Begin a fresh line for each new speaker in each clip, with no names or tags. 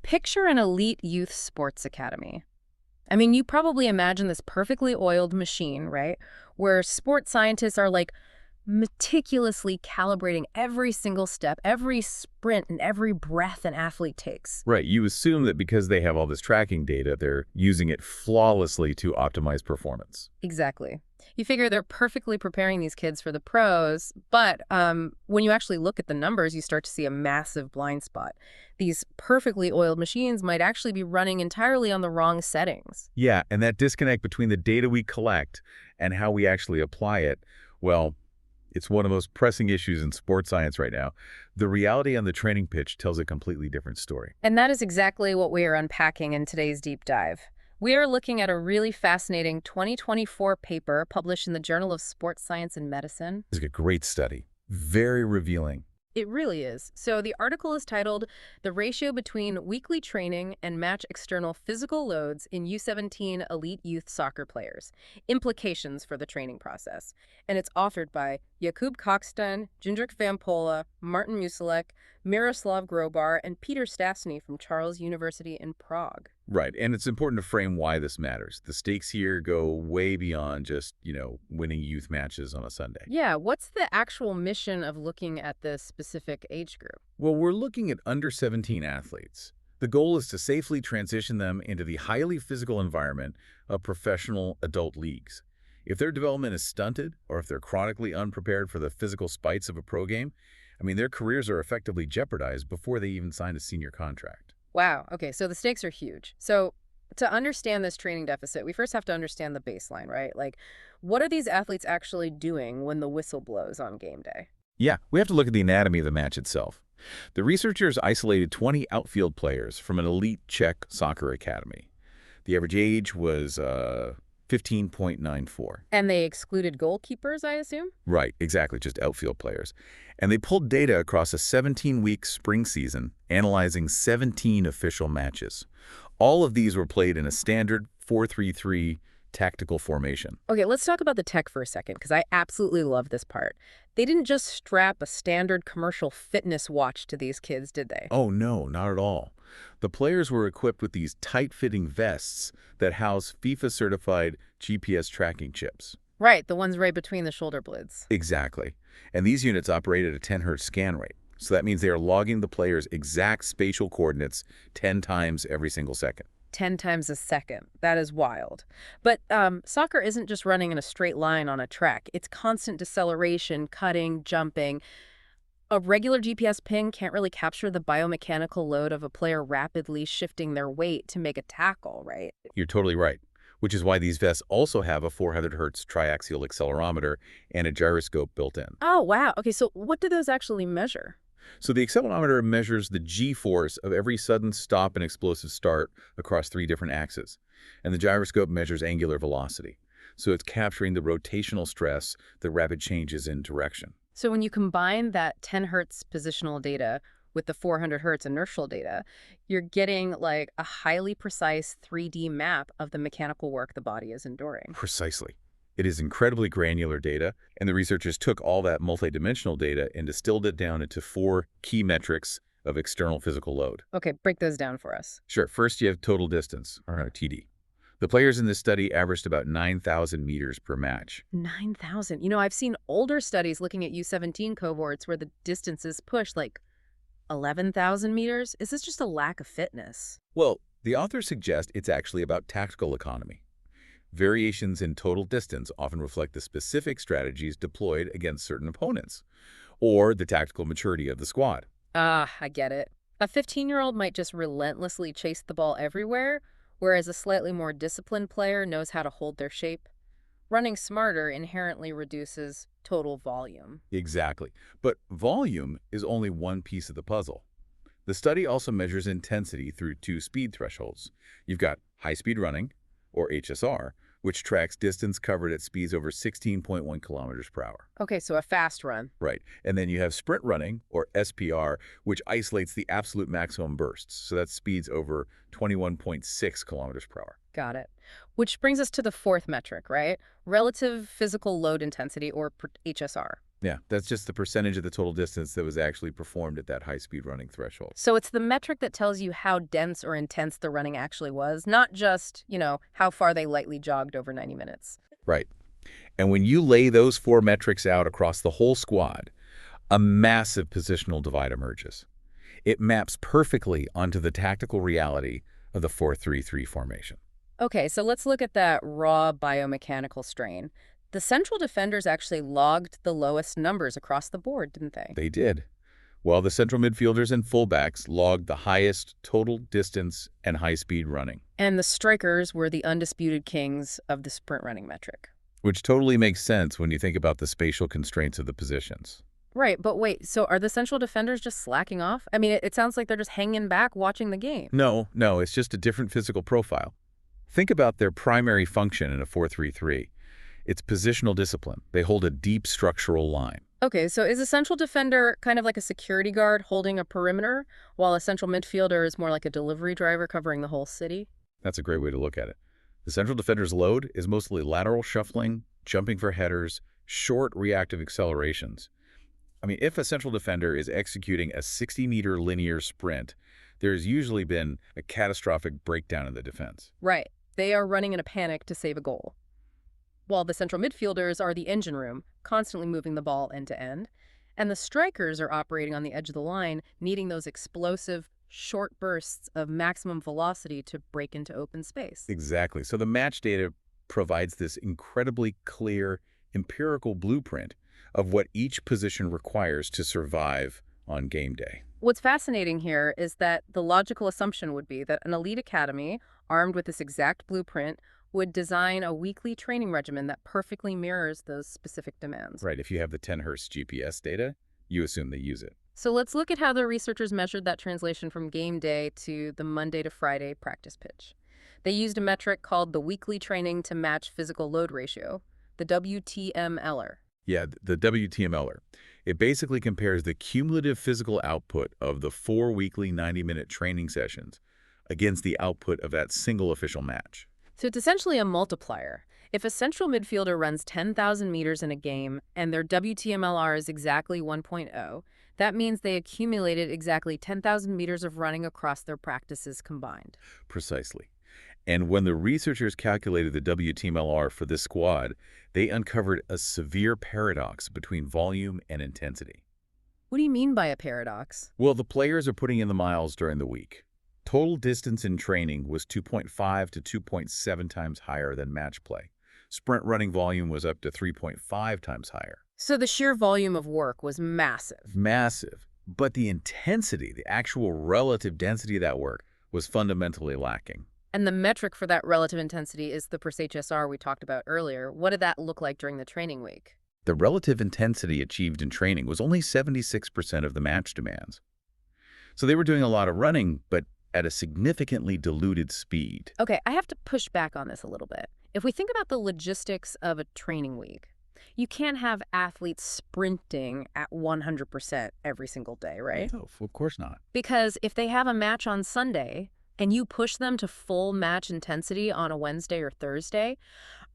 Picture an elite youth sports academy. I mean, you probably imagine this perfectly oiled machine, right? Where sports scientists are like meticulously calibrating every single step, every sprint, and every breath an athlete takes.
Right, you assume that because they have all this tracking data, they're using it flawlessly to optimize performance.
Exactly. You figure they're perfectly preparing these kids for the pros, but when you actually look at the numbers, you start to see a massive blind spot. These perfectly oiled machines might actually be running entirely on the wrong settings.
Yeah, and that disconnect between the data we collect and how we actually apply it, well, it's one of the most pressing issues in sports science right now. The reality on the training pitch tells a completely different story.
And that is exactly what we are unpacking in today's deep dive. We are looking at a really fascinating 2024 paper published in the Journal of Sports Science and Medicine.
It's a great study, very revealing.
It really is. So the article is titled "The Ratio Between Weekly Training and Match External Physical Loads in U17 Elite Youth Soccer Players: Implications for the Training Process." And it's authored by Jakub Kokstejn, Jindrich Vampola, Martin Musalek, Miroslav Grobar, and Petr Stastny from Charles University in Prague.
Right, and it's important to frame why this matters. The stakes here go way beyond just, winning youth matches on a Sunday.
Yeah, what's the actual mission of looking at this specific age group?
Well, we're looking at under 17 athletes. The goal is to safely transition them into the highly physical environment of professional adult leagues. If their development is stunted, or if they're chronically unprepared for the physical spites of a pro game, their careers are effectively jeopardized before they even sign a senior contract.
Wow. Okay, so the stakes are huge. So to understand this training deficit, we first have to understand the baseline, right? Like, what are these athletes actually doing when the whistle blows on game day?
Yeah, we have to look at the anatomy of the match itself. The researchers isolated 20 outfield players from an elite Czech soccer academy. The average age was 15.94.
And they excluded goalkeepers, I assume?
Right, exactly, just outfield players. And they pulled data across a 17-week spring season, analyzing 17 official matches. All of these were played in a standard 4-3-3 tactical formation.
Okay, let's talk about the tech for a second, because I absolutely love this part. They didn't just strap a standard commercial fitness watch to these kids, did they?
Oh, no, not at all. The players were equipped with these tight-fitting vests that house FIFA-certified GPS tracking chips.
Right, the ones right between the shoulder blades.
Exactly. And these units operate at a 10 Hz scan rate. So that means they are logging the player's exact spatial coordinates 10 times every single second.
10 times a second. That is wild. But soccer isn't just running in a straight line on a track. It's constant deceleration, cutting, jumping. A regular GPS ping can't really capture the biomechanical load of a player rapidly shifting their weight to make a tackle, right?
You're totally right, which is why these vests also have a 400 Hz triaxial accelerometer and a gyroscope built in.
Oh, wow. Okay, so what do those actually measure?
So the accelerometer measures the G-force of every sudden stop and explosive start across 3 different axes. And the gyroscope measures angular velocity. So it's capturing the rotational stress, the rapid changes in direction.
So when you combine that 10 Hertz positional data with the 400 Hertz inertial data, you're getting like a highly precise 3D map of the mechanical work the body is enduring.
Precisely. It is incredibly granular data, and the researchers took all that multidimensional data and distilled it down into 4 key metrics of external physical load.
Okay, break those down for us.
Sure. First, you have total distance, or TD. The players in this study averaged about 9,000 meters per match.
9,000. You know, I've seen older studies looking at U17 cohorts where the distances push like 11,000 meters. Is this just a lack of fitness?
Well, the authors suggest it's actually about tactical economy. Variations in total distance often reflect the specific strategies deployed against certain opponents, or the tactical maturity of the squad.
Ah, I get it. A 15-year-old might just relentlessly chase the ball everywhere, whereas a slightly more disciplined player knows how to hold their shape. Running smarter inherently reduces total volume.
Exactly. But volume is only one piece of the puzzle. The study also measures intensity through 2 speed thresholds. You've got high-speed running, or HSR, which tracks distance covered at speeds over 16.1 kilometers per hour.
Okay, so a fast run.
Right. And then you have sprint running, or SPR, which isolates the absolute maximum bursts. So that's speeds over 21.6 kilometers per hour.
Got it. Which brings us to the fourth metric, right? Relative physical load intensity, or HSR.
Yeah, that's just the percentage of the total distance that was actually performed at that high-speed running threshold.
So it's the metric that tells you how dense or intense the running actually was, not just, how far they lightly jogged over 90 minutes.
Right. And when you lay those 4 metrics out across the whole squad, a massive positional divide emerges. It maps perfectly onto the tactical reality of the 4-3-3 formation.
Okay, so let's look at that raw biomechanical strain. The central defenders actually logged the lowest numbers across the board, didn't they?
They did. While the central midfielders and fullbacks logged the highest total distance and high-speed running.
And the strikers were the undisputed kings of the sprint running metric.
Which totally makes sense when you think about the spatial constraints of the positions.
Right, but wait, so are the central defenders just slacking off? I mean, it sounds like they're just hanging back watching the game.
No, it's just a different physical profile. Think about their primary function in a 4-3-3. It's positional discipline. They hold a deep structural line.
Okay, so is a central defender kind of like a security guard holding a perimeter, while a central midfielder is more like a delivery driver covering the whole city?
That's a great way to look at it. The central defender's load is mostly lateral shuffling, jumping for headers, short reactive accelerations. I mean, if a central defender is executing a 60-meter linear sprint, there's usually been a catastrophic breakdown in the defense.
Right. They are running in a panic to save a goal. While the central midfielders are the engine room, constantly moving the ball end to end, and the strikers are operating on the edge of the line, needing those explosive, short bursts of maximum velocity to break into open space.
Exactly. So the match data provides this incredibly clear empirical blueprint of what each position requires to survive on game day.
What's fascinating here is that the logical assumption would be that an elite academy, armed with this exact blueprint, would design a weekly training regimen that perfectly mirrors those specific demands.
Right. If you have the 10 Hz GPS data, you assume they use it.
So let's look at how the researchers measured that translation from game day to the Monday to Friday practice pitch. They used a metric called the weekly training to match physical load ratio, the WTMLR.
Yeah, the WTMLR. It basically compares the cumulative physical output of the 4 weekly 90-minute training sessions against the output of that single official match.
So it's essentially a multiplier. If a central midfielder runs 10,000 meters in a game and their WTMLR is exactly 1.0, that means they accumulated exactly 10,000 meters of running across their practices combined.
Precisely. And when the researchers calculated the WTMLR for this squad, they uncovered a severe paradox between volume and intensity.
What do you mean by a paradox?
Well, the players are putting in the miles during the week. Total distance in training was 2.5 to 2.7 times higher than match play. Sprint running volume was up to 3.5 times higher.
So the sheer volume of work was massive.
Massive. But the intensity, the actual relative density of that work, was fundamentally lacking.
And the metric for that relative intensity is the %HSR we talked about earlier. What did that look like during the training week?
The relative intensity achieved in training was only 76% of the match demands. So they were doing a lot of running, but at a significantly diluted speed.
Okay, I have to push back on this a little bit. If we think about the logistics of a training week, you can't have athletes sprinting at 100% every single day, right?
No, of course not.
Because if they have a match on Sunday and you push them to full match intensity on a Wednesday or Thursday,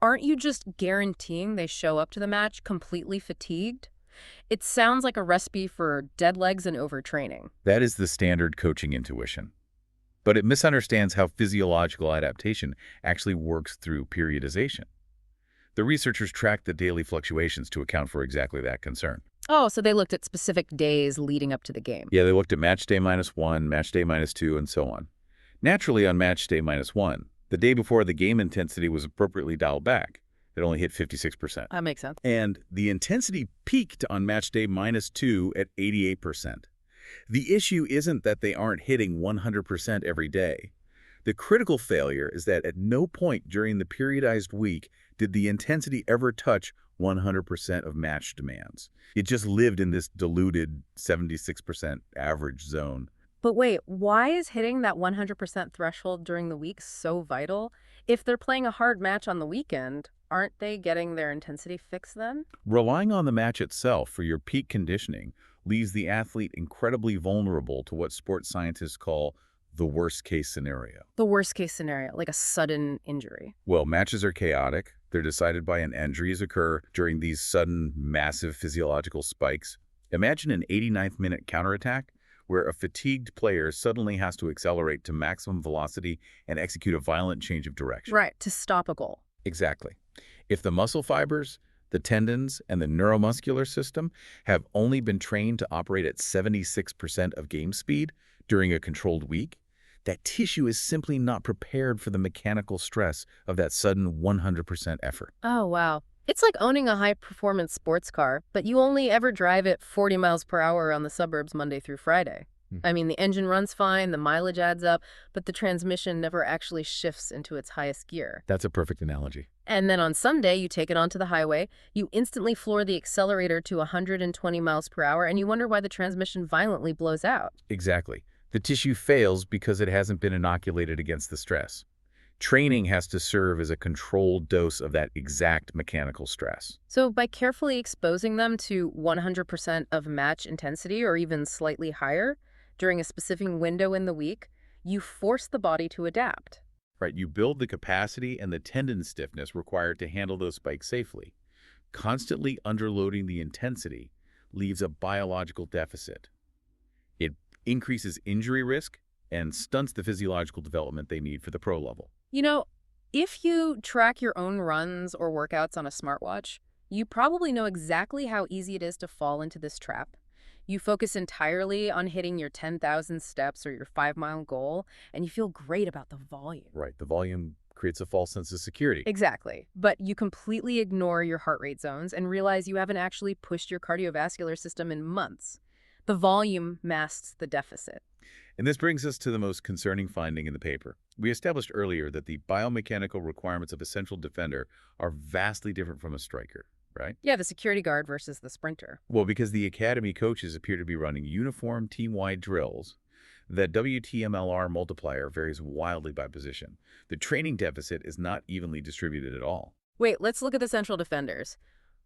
aren't you just guaranteeing they show up to the match completely fatigued? It sounds like a recipe for dead legs and overtraining.
That is the standard coaching intuition. But it misunderstands how physiological adaptation actually works through periodization. The researchers tracked the daily fluctuations to account for exactly that concern.
Oh, so they looked at specific days leading up to the game.
Yeah, they looked at match day -1, match day -2, and so on. Naturally, on match day -1, the day before the game intensity was appropriately dialed back. It only hit 56%.
That makes sense.
And the intensity peaked on match day -2 at 88%. The issue isn't that they aren't hitting 100% every day. The critical failure is that at no point during the periodized week did the intensity ever touch 100% of match demands. It just lived in this diluted 76% average zone.
But wait, why is hitting that 100% threshold during the week so vital? If they're playing a hard match on the weekend, aren't they getting their intensity fix then?
Relying on the match itself for your peak conditioning leaves the athlete incredibly vulnerable to what sports scientists call the worst-case scenario.
The worst-case scenario, like a sudden injury.
Well, matches are chaotic. They're decided by an injuries occur during these sudden, massive physiological spikes. Imagine an 89th minute counterattack where a fatigued player suddenly has to accelerate to maximum velocity and execute a violent change of direction.
Right, to stop a goal.
Exactly. If the muscle fibers, the tendons, and the neuromuscular system have only been trained to operate at 76% of game speed during a controlled week, that tissue is simply not prepared for the mechanical stress of that sudden 100% effort.
Oh, wow. It's like owning a high-performance sports car, but you only ever drive it 40 miles per hour around the suburbs Monday through Friday. I mean, the engine runs fine, the mileage adds up, but the transmission never actually shifts into its highest gear.
That's a perfect analogy.
And then on Sunday, you take it onto the highway, you instantly floor the accelerator to 120 miles per hour, and you wonder why the transmission violently blows out.
Exactly. The tissue fails because it hasn't been inoculated against the stress. Training has to serve as a controlled dose of that exact mechanical stress.
So by carefully exposing them to 100% of match intensity or even slightly higher during a specific window in the week, you force the body to adapt.
Right, you build the capacity and the tendon stiffness required to handle those spikes safely. Constantly underloading the intensity leaves a biological deficit. It increases injury risk and stunts the physiological development they need for the pro level.
You know, if you track your own runs or workouts on a smartwatch, you probably know exactly how easy it is to fall into this trap. You focus entirely on hitting your 10,000 steps or your 5-mile goal, and you feel great about the volume.
Right, the volume creates a false sense of security.
Exactly. But you completely ignore your heart rate zones and realize you haven't actually pushed your cardiovascular system in months. The volume masks the deficit.
And this brings us to the most concerning finding in the paper. We established earlier that the biomechanical requirements of a central defender are vastly different from a striker, right?
Yeah, the security guard versus the sprinter.
Well, because the academy coaches appear to be running uniform team-wide drills, that WTMLR multiplier varies wildly by position. The training deficit is not evenly distributed at all.
Wait, let's look at the central defenders.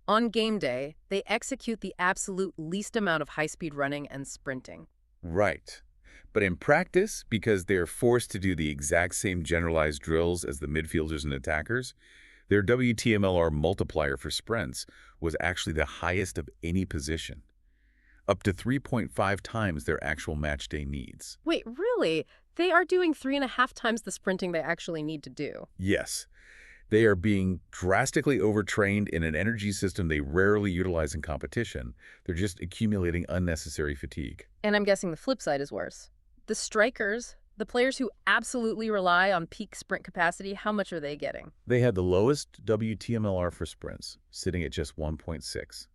On game day, they execute the absolute least amount of high-speed running and sprinting.
Right. But in practice, because they're forced to do the exact same generalized drills as the midfielders and attackers, their WTMLR multiplier for sprints was actually the highest of any position, up to 3.5 times their actual match day needs.
Wait, really? They are doing 3.5 times the sprinting they actually need to do.
Yes. They are being drastically overtrained in an energy system they rarely utilize in competition. They're just accumulating unnecessary fatigue.
And I'm guessing the flip side is worse. The strikers, the players who absolutely rely on peak sprint capacity, how much are they getting?
They had the lowest WTMLR for sprints, sitting at just 1.6.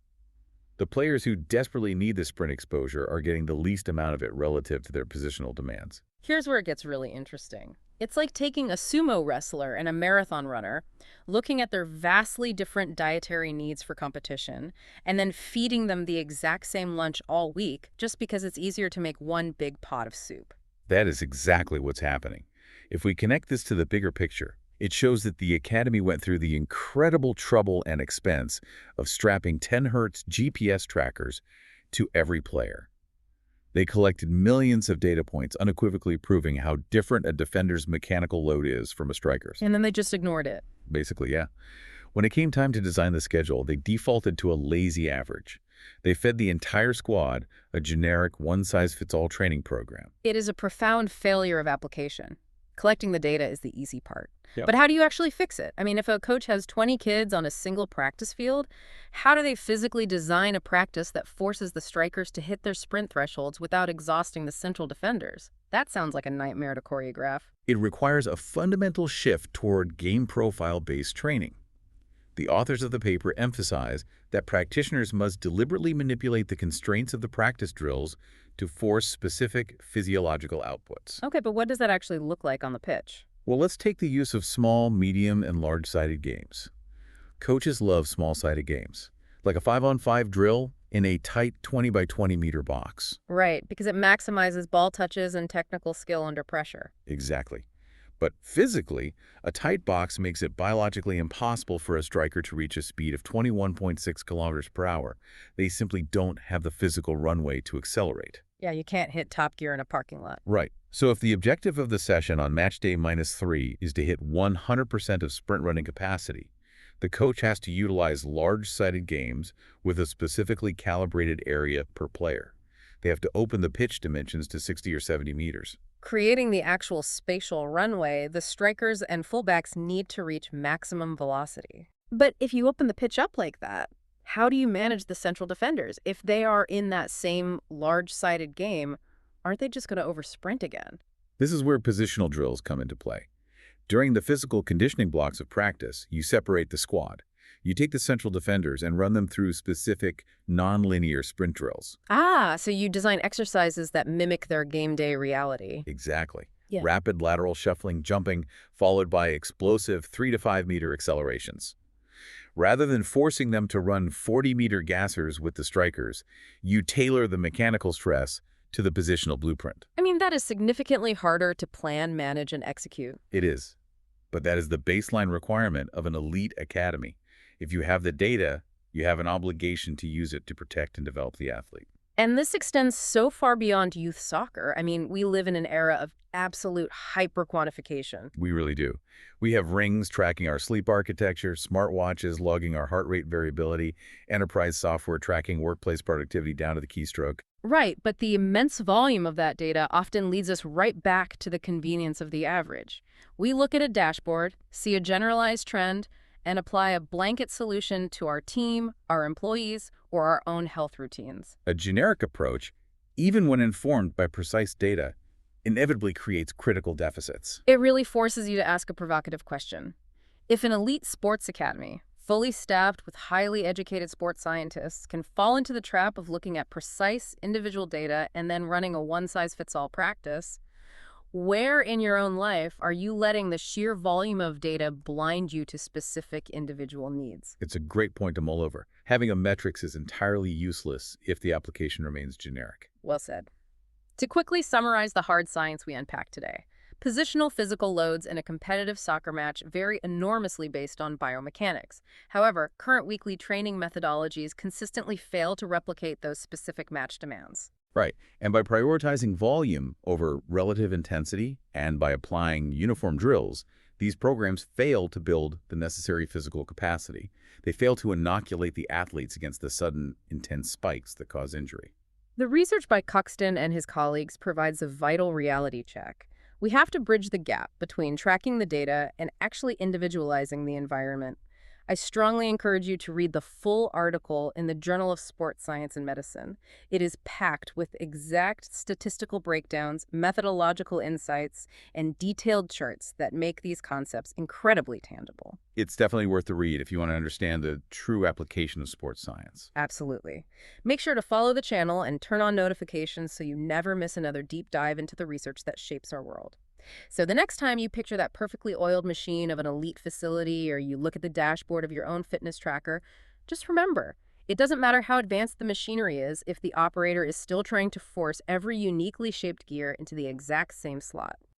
The players who desperately need the sprint exposure are getting the least amount of it relative to their positional demands.
Here's where it gets really interesting. It's like taking a sumo wrestler and a marathon runner, looking at their vastly different dietary needs for competition, and then feeding them the exact same lunch all week just because it's easier to make one big pot of soup.
That is exactly what's happening. If we connect this to the bigger picture, it shows that the Academy went through the incredible trouble and expense of strapping 10 Hz GPS trackers to every player. They collected millions of data points unequivocally proving how different a defender's mechanical load is from a striker's.
And then they just ignored it.
Basically, yeah. When it came time to design the schedule, they defaulted to a lazy average. They fed the entire squad a generic one-size-fits-all training program.
It is a profound failure of application. Collecting the data is the easy part.
Yep.
But how do you actually fix it? I mean, if a coach has 20 kids on a single practice field, how do they physically design a practice that forces the strikers to hit their sprint thresholds without exhausting the central defenders? That sounds like a nightmare to choreograph.
It requires a fundamental shift toward game profile-based training. The authors of the paper emphasize that practitioners must deliberately manipulate the constraints of the practice drills to force specific physiological outputs.
Okay, but what does that actually look like on the pitch?
Well, let's take the use of small, medium, and large-sided games. Coaches love small-sided games, like a 5-on-5 drill in a tight 20 by 20 meter box.
Right, because it maximizes ball touches and technical skill under pressure.
Exactly. But physically, a tight box makes it biologically impossible for a striker to reach a speed of 21.6 kilometers per hour. They simply don't have the physical runway to accelerate.
Yeah, you can't hit top gear in a parking lot.
Right. So if the objective of the session on match day -3 is to hit 100% of sprint running capacity, the coach has to utilize large-sided games with a specifically calibrated area per player. They have to open the pitch dimensions to 60 or 70 meters.
Creating the actual spatial runway, the strikers and fullbacks need to reach maximum velocity. But if you open the pitch up like that, how do you manage the central defenders? If they are in that same large-sided game, aren't they just going to oversprint again?
This is where positional drills come into play. During the physical conditioning blocks of practice, you separate the squad. You take the central defenders and run them through specific, non-linear sprint drills.
Ah, so you design exercises that mimic their game day reality.
Exactly.
Yeah.
Rapid lateral shuffling, jumping, followed by explosive 3 to 5 meter accelerations. Rather than forcing them to run 40-meter gassers with the strikers, you tailor the mechanical stress to the positional blueprint.
I mean, that is significantly harder to plan, manage, and execute.
It is. But that is the baseline requirement of an elite academy. If you have the data, you have an obligation to use it to protect and develop the athlete.
And this extends so far beyond youth soccer. I mean, we live in an era of absolute hyper-quantification.
We really do. We have rings tracking our sleep architecture, smartwatches logging our heart rate variability, enterprise software tracking workplace productivity down to the keystroke.
Right, but the immense volume of that data often leads us right back to the convenience of the average. We look at a dashboard, see a generalized trend, and apply a blanket solution to our team, our employees, or our own health routines.
A generic approach, even when informed by precise data, inevitably creates critical deficits.
It really forces you to ask a provocative question. If an elite sports academy, fully staffed with highly educated sports scientists, can fall into the trap of looking at precise individual data and then running a one-size-fits-all practice, where in your own life are you letting the sheer volume of data blind you to specific individual needs?
It's a great point to mull over. Having a metrics is entirely useless if the application remains generic.
Well said. To quickly summarize the hard science we unpacked today, positional physical loads in a competitive soccer match vary enormously based on biomechanics. However, current weekly training methodologies consistently fail to replicate those specific match demands.
Right. And by prioritizing volume over relative intensity and by applying uniform drills, these programs fail to build the necessary physical capacity. They fail to inoculate the athletes against the sudden, intense spikes that cause injury.
The research by Kokstejn and his colleagues provides a vital reality check. We have to bridge the gap between tracking the data and actually individualizing the environment. I strongly encourage you to read the full article in the Journal of Sports Science and Medicine. It is packed with exact statistical breakdowns, methodological insights, and detailed charts that make these concepts incredibly tangible.
It's definitely worth the read if you want to understand the true application of sports science.
Absolutely. Make sure to follow the channel and turn on notifications so you never miss another deep dive into the research that shapes our world. So the next time you picture that perfectly oiled machine of an elite facility or you look at the dashboard of your own fitness tracker, just remember, it doesn't matter how advanced the machinery is if the operator is still trying to force every uniquely shaped gear into the exact same slot.